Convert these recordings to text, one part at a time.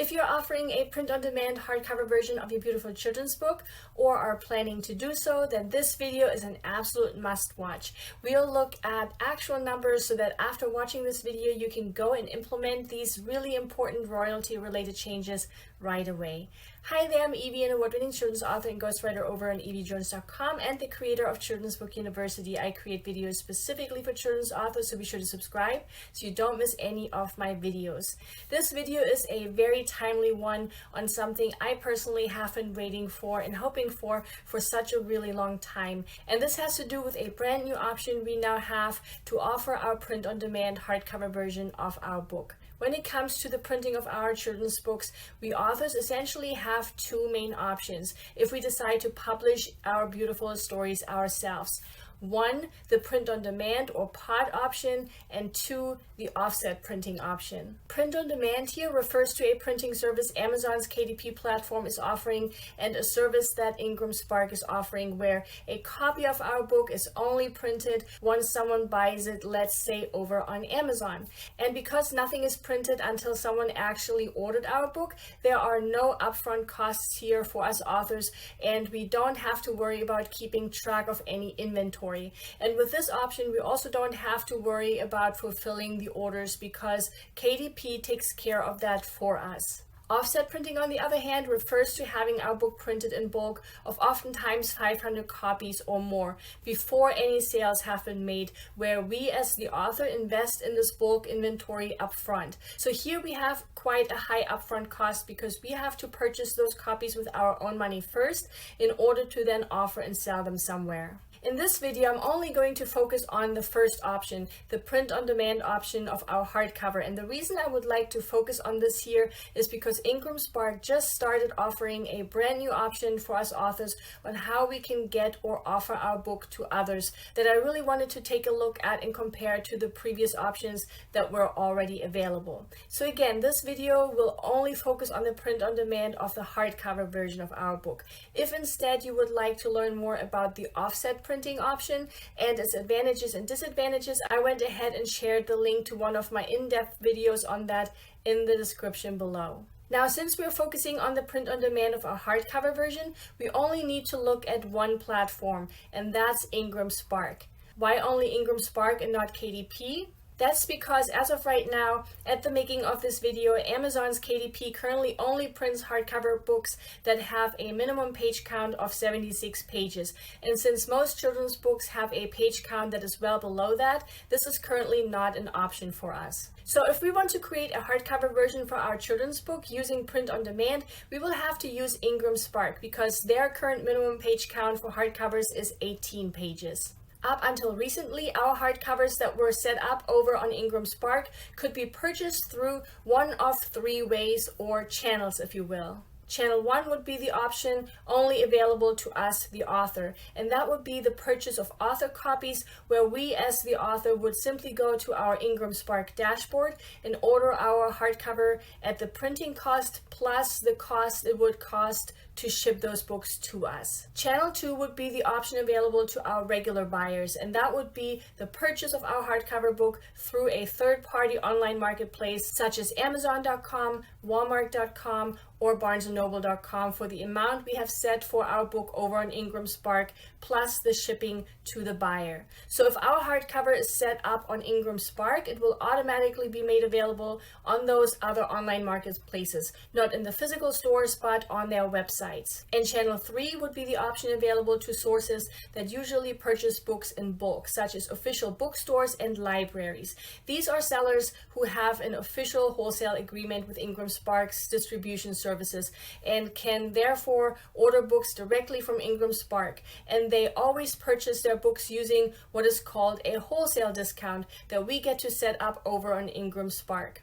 If you're offering a print-on-demand hardcover version of your beautiful children's book or are planning to do so, then this video is an absolute must-watch. We'll look at actual numbers so that after watching this video, you can go and implement these really important royalty-related changes right away. Hi there, I'm Eevi, an award-winning children's author and ghostwriter over on EeviJones.com and the creator of Children's Book University. I create videos specifically for children's authors, so be sure to subscribe so you don't miss any of my videos. This video is a very timely one on something I personally have been waiting for and hoping for such a really long time. And this has to do with a brand new option we now have to offer our print-on-demand hardcover version of our book. When it comes to the printing of our children's books, we authors essentially have two main options if we decide to publish our beautiful stories ourselves. One, the print-on-demand or POD option, and two, the offset printing option. Print-on-demand here refers to a printing service Amazon's KDP platform is offering and a service that IngramSpark is offering where a copy of our book is only printed once someone buys it, let's say over on Amazon. And because nothing is printed until someone actually ordered our book, there are no upfront costs here for us authors, and we don't have to worry about keeping track of any inventory. And with this option, we also don't have to worry about fulfilling the orders because KDP takes care of that for us. Offset printing, on the other hand, refers to having our book printed in bulk of oftentimes 500 copies or more before any sales have been made, where we as the author invest in this bulk inventory upfront. So here we have quite a high upfront cost because we have to purchase those copies with our own money first in order to then offer and sell them somewhere. In this video, I'm only going to focus on the first option, the print-on-demand option of our hardcover. And the reason I would like to focus on this here is because IngramSpark just started offering a brand new option for us authors on how we can get or offer our book to others that I really wanted to take a look at and compare to the previous options that were already available. So again, this video will only focus on the print-on-demand of the hardcover version of our book. If instead you would like to learn more about the offset printing option and its advantages and disadvantages, I went ahead and shared the link to one of my in-depth videos on that in the description below. Now, since we're focusing on the print-on-demand of our hardcover version, we only need to look at one platform, and that's IngramSpark. Why only IngramSpark and not KDP? That's because as of right now, at the making of this video, Amazon's KDP currently only prints hardcover books that have a minimum page count of 76 pages. And since most children's books have a page count that is well below that, this is currently not an option for us. So if we want to create a hardcover version for our children's book using print-on-demand, we will have to use IngramSpark because their current minimum page count for hardcovers is 18 pages. Up until recently, our hardcovers that were set up over on IngramSpark could be purchased through one of three ways or channels, if you will. Channel 1 would be the option only available to us, the author, and that would be the purchase of author copies where we as the author would simply go to our IngramSpark dashboard and order our hardcover at the printing cost plus the cost it would cost to ship those books to us. Channel 2 would be the option available to our regular buyers, and that would be the purchase of our hardcover book through a third-party online marketplace such as Amazon.com, Walmart.com, or BarnesandNoble.com for the amount we have set for our book over on IngramSpark plus the shipping to the buyer. So if our hardcover is set up on IngramSpark, it will automatically be made available on those other online marketplaces, not in the physical stores, but on their websites. And Channel 3 would be the option available to sources that usually purchase books in bulk, such as official bookstores and libraries. These are sellers who have an official wholesale agreement with IngramSpark's distribution services and can therefore order books directly from IngramSpark, and they always purchase their books using what is called a wholesale discount that we get to set up over on IngramSpark.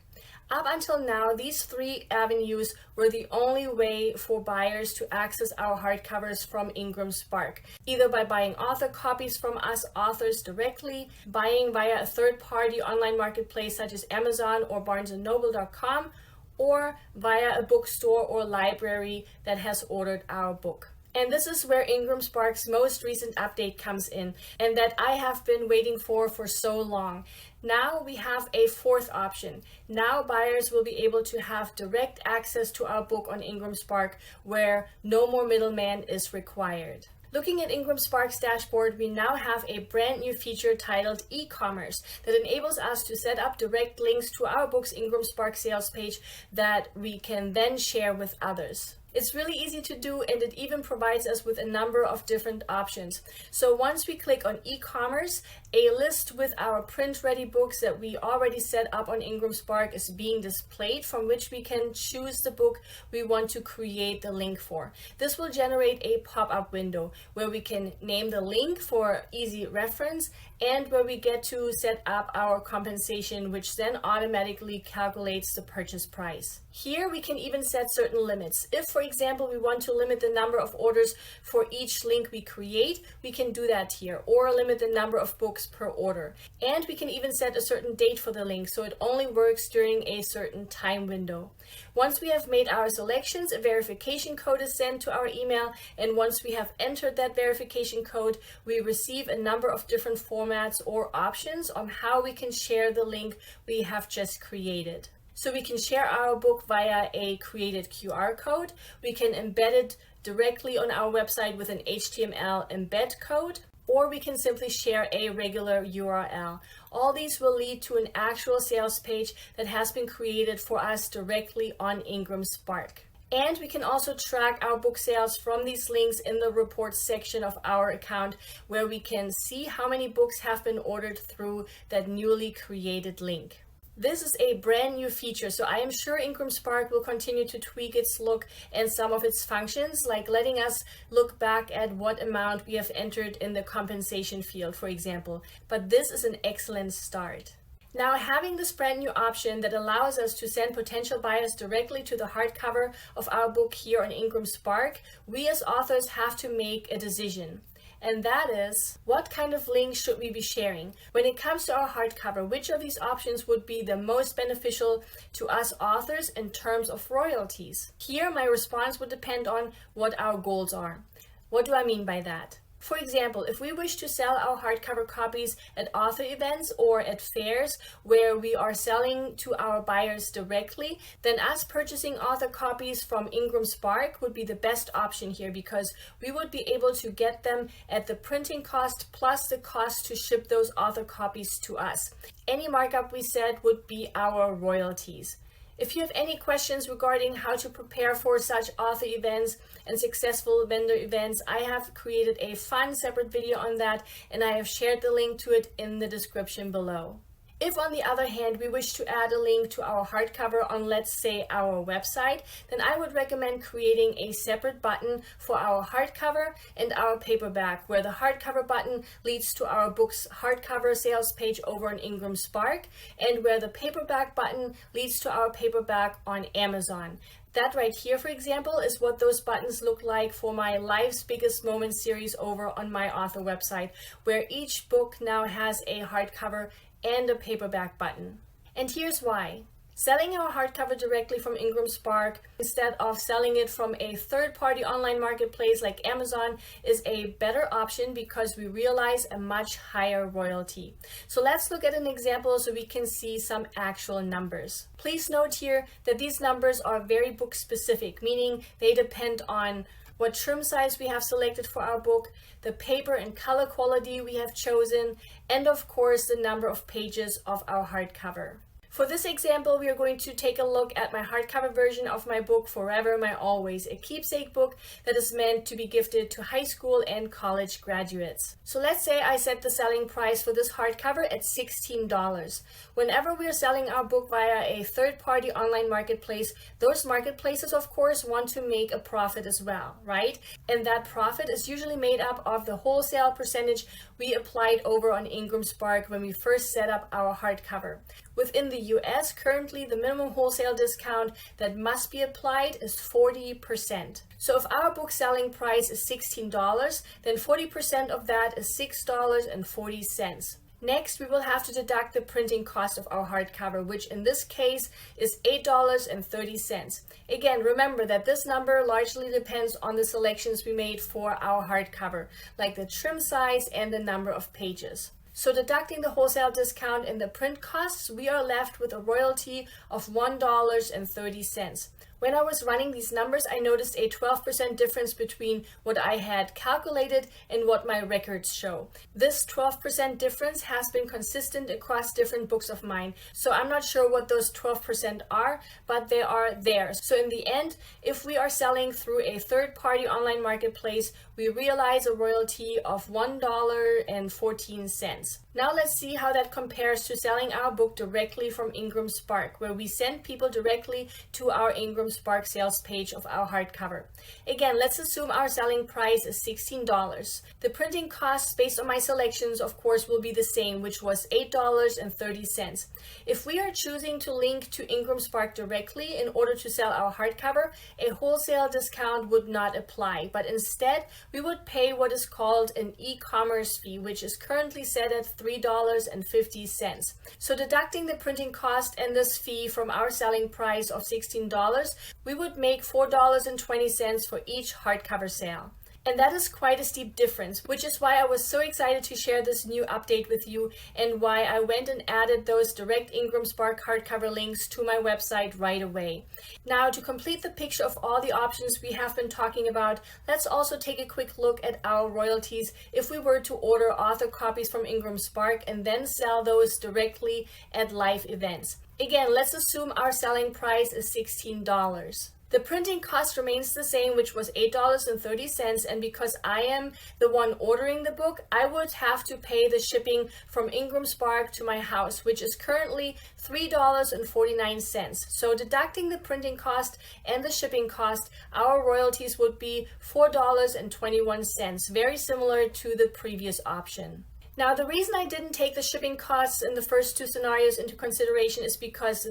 Up until now, these three avenues were the only way for buyers to access our hardcovers from IngramSpark, either by buying author copies from us authors directly, buying via a third-party online marketplace such as Amazon or BarnesandNoble.com, or via a bookstore or library that has ordered our book. And this is where IngramSpark's most recent update comes in, and that I have been waiting for so long. Now we have a fourth option. Now buyers will be able to have direct access to our book on IngramSpark, where no more middleman is required. Looking at IngramSpark's dashboard, we now have a brand new feature titled e-commerce that enables us to set up direct links to our book's IngramSpark sales page that we can then share with others. It's really easy to do, and it even provides us with a number of different options. So once we click on e-commerce, a list with our print-ready books that we already set up on IngramSpark is being displayed, from which we can choose the book we want to create the link for. This will generate a pop-up window where we can name the link for easy reference, and where we get to set up our compensation, which then automatically calculates the purchase price. Here we can even set certain limits. If, for example, we want to limit the number of orders for each link we create, we can do that here, or limit the number of books per order. And we can even set a certain date for the link, so it only works during a certain time window. Once we have made our selections, a verification code is sent to our email, and once we have entered that verification code, we receive a number of different formats or options on how we can share the link we have just created. So we can share our book via a created QR code. We can embed it directly on our website with an HTML embed code, or we can simply share a regular URL. All these will lead to an actual sales page that has been created for us directly on IngramSpark. And we can also track our book sales from these links in the reports section of our account, where we can see how many books have been ordered through that newly created link. This is a brand new feature, so I am sure IngramSpark will continue to tweak its look and some of its functions, like letting us look back at what amount we have entered in the compensation field, for example. But this is an excellent start. Now, having this brand new option that allows us to send potential buyers directly to the hardcover of our book here on IngramSpark, we as authors have to make a decision. And that is, what kind of links should we be sharing? When it comes to our hardcover, which of these options would be the most beneficial to us authors in terms of royalties? Here, my response would depend on what our goals are. What do I mean by that? For example, if we wish to sell our hardcover copies at author events or at fairs where we are selling to our buyers directly, then us purchasing author copies from IngramSpark would be the best option here, because we would be able to get them at the printing cost plus the cost to ship those author copies to us. Any markup we set would be our royalties. If you have any questions regarding how to prepare for such author events and successful vendor events, I have created a fun separate video on that, and I have shared the link to it in the description below. If, on the other hand, we wish to add a link to our hardcover on, let's say, our website, then I would recommend creating a separate button for our hardcover and our paperback, where the hardcover button leads to our book's hardcover sales page over on IngramSpark, and where the paperback button leads to our paperback on Amazon. That right here, for example, is what those buttons look like for my Life's Biggest Moments series over on my author website, where each book now has a hardcover and a paperback button. And here's why. Selling our hardcover directly from IngramSpark instead of selling it from a third-party online marketplace like Amazon is a better option because we realize a much higher royalty. So let's look at an example so we can see some actual numbers. Please note here that these numbers are very book specific, meaning they depend on what trim size we have selected for our book, the paper and color quality we have chosen, and of course the number of pages of our hardcover. For this example, we are going to take a look at my hardcover version of my book, Forever My Always, a keepsake book that is meant to be gifted to high school and college graduates. So let's say I set the selling price for this hardcover at $16. Whenever we are selling our book via a third-party online marketplace, those marketplaces, of course, want to make a profit as well, right? And that profit is usually made up of the wholesale percentage we applied over on IngramSpark when we first set up our hardcover. Within the US, currently the minimum wholesale discount that must be applied is 40%. So if our book selling price is $16, then 40% of that is $6.40. Next, we will have to deduct the printing cost of our hardcover, which in this case is $8.30. Again, remember that this number largely depends on the selections we made for our hardcover, like the trim size and the number of pages. So deducting the wholesale discount and the print costs, we are left with a royalty of $1.30. When I was running these numbers, I noticed a 12% difference between what I had calculated and what my records show. This 12% difference has been consistent across different books of mine, so I'm not sure what those 12% are, but they are there. So in the end, if we are selling through a third-party online marketplace, we realize a royalty of $1.14. Now let's see how that compares to selling our book directly from IngramSpark, where we send people directly to our IngramSpark sales page of our hardcover. Again, let's assume our selling price is $16. The printing costs based on my selections, of course, will be the same, which was $8.30. If we are choosing to link to IngramSpark directly in order to sell our hardcover, a wholesale discount would not apply, but instead we would pay what is called an e-commerce fee, which is currently set at $3.50. So deducting the printing cost and this fee from our selling price of $16, we would make $4.20 for each hardcover sale. And that is quite a steep difference, which is why I was so excited to share this new update with you and why I went and added those direct IngramSpark hardcover links to my website right away. Now, to complete the picture of all the options we have been talking about, let's also take a quick look at our royalties if we were to order author copies from IngramSpark and then sell those directly at live events. Again, let's assume our selling price is $16. The printing cost remains the same, which was $8.30, and because I am the one ordering the book, I would have to pay the shipping from IngramSpark to my house, which is currently $3.49. So deducting the printing cost and the shipping cost, our royalties would be $4.21, very similar to the previous option. Now, the reason I didn't take the shipping costs in the first two scenarios into consideration is because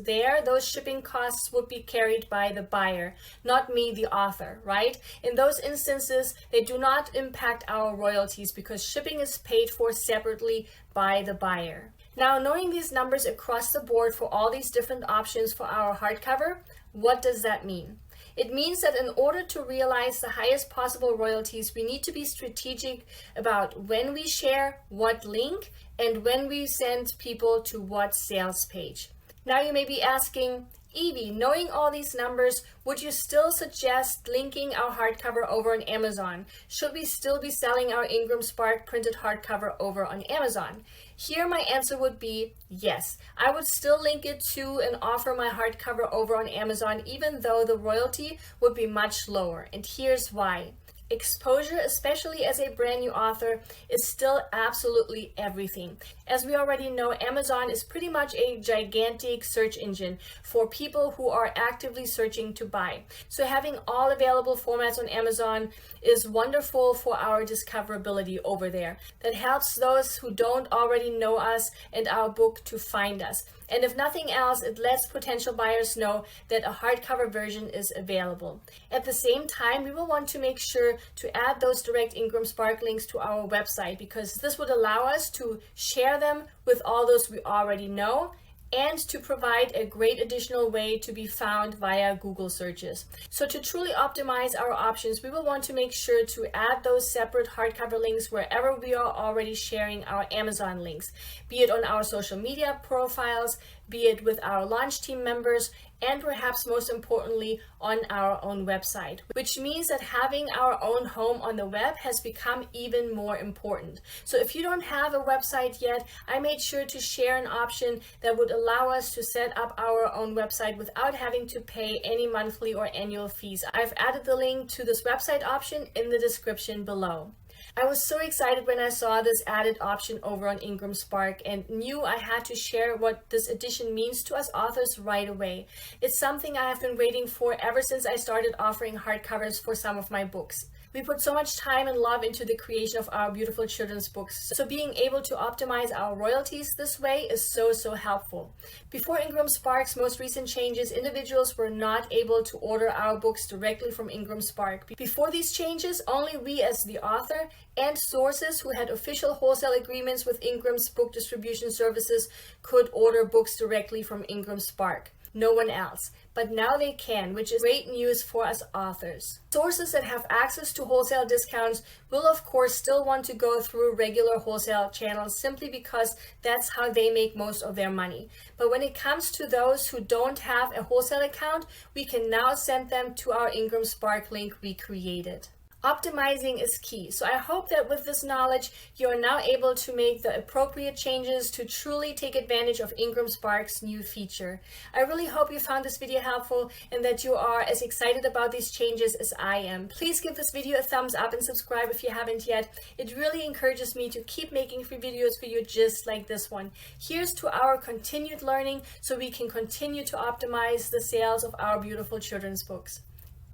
those shipping costs would be carried by the buyer, not me, the author, right? In those instances, they do not impact our royalties because shipping is paid for separately by the buyer. Now, knowing these numbers across the board for all these different options for our hardcover, what does that mean? It means that in order to realize the highest possible royalties, we need to be strategic about when we share what link and when we send people to what sales page. Now you may be asking, Eevi, knowing all these numbers, would you still suggest linking our hardcover over on Amazon? Should we still be selling our IngramSpark printed hardcover over on Amazon? Here my answer would be yes. I would still link it to and offer my hardcover over on Amazon, even though the royalty would be much lower. And here's why. Exposure, especially as a brand new author, is still absolutely everything. As we already know, Amazon is pretty much a gigantic search engine for people who are actively searching to buy. So having all available formats on Amazon is wonderful for our discoverability over there. That helps those who don't already know us and our book to find us. And if nothing else, it lets potential buyers know that a hardcover version is available. At the same time, we will want to make sure to add those direct IngramSpark links to our website, because this would allow us to share them with all those we already know and to provide a great additional way to be found via Google searches. So to truly optimize our options, we will want to make sure to add those separate hardcover links wherever we are already sharing our Amazon links, be it on our social media profiles, be it with our launch team members, and perhaps most importantly on our own website, which means that having our own home on the web has become even more important. So if you don't have a website yet, I made sure to share an option that would allow us to set up our own website without having to pay any monthly or annual fees. I've added the link to this website option in the description below. I was so excited when I saw this added option over on IngramSpark and knew I had to share what this addition means to us authors right away. It's something I have been waiting for ever since I started offering hardcovers for some of my books. We put so much time and love into the creation of our beautiful children's books, so being able to optimize our royalties this way is so helpful. Before IngramSpark's most recent changes, individuals were not able to order our books directly from IngramSpark. Before these changes, only we as the author and sources who had official wholesale agreements with Ingram's book distribution services could order books directly from IngramSpark. No one else. But now they can, which is great news for us authors. Sources that have access to wholesale discounts will of course still want to go through regular wholesale channels simply because that's how they make most of their money. But when it comes to those who don't have a wholesale account, we can now send them to our IngramSpark link we created. Optimizing is key, so I hope that with this knowledge you are now able to make the appropriate changes to truly take advantage of IngramSpark's new feature. I really hope you found this video helpful and that you are as excited about these changes as I am. Please give this video a thumbs up and subscribe if you haven't yet. It really encourages me to keep making free videos for you just like this one. Here's to our continued learning so we can continue to optimize the sales of our beautiful children's books.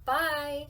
Bye!